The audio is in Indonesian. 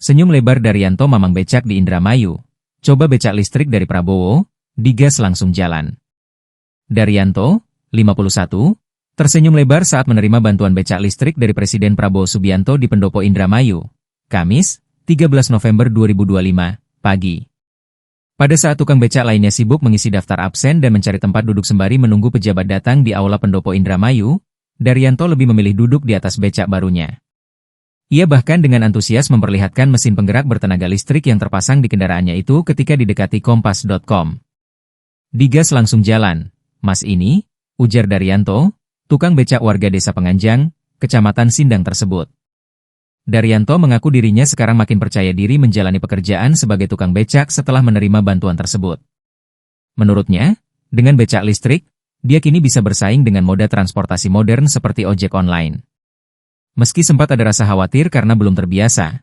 Senyum lebar Daryanto mamang becak di Indramayu. Coba becak listrik dari Prabowo, digas langsung jalan. Daryanto, 51, tersenyum lebar saat menerima bantuan becak listrik dari Presiden Prabowo Subianto di Pendopo Indramayu. Kamis, 13 November 2025, pagi. Pada saat tukang becak lainnya sibuk mengisi daftar absen dan mencari tempat duduk sembari menunggu pejabat datang di Aula Pendopo Indramayu, Daryanto lebih memilih duduk di atas becak barunya. Ia bahkan dengan antusias memperlihatkan mesin penggerak bertenaga listrik yang terpasang di kendaraannya itu ketika didekati Kompas.com. Digas langsung jalan, Mas ini, ujar Daryanto, tukang becak warga desa Penganjang, Kecamatan Sindang tersebut. Daryanto mengaku dirinya sekarang makin percaya diri menjalani pekerjaan sebagai tukang becak setelah menerima bantuan tersebut. Menurutnya, dengan becak listrik, dia kini bisa bersaing dengan moda transportasi modern seperti ojek online. Meski sempat ada rasa khawatir karena belum terbiasa,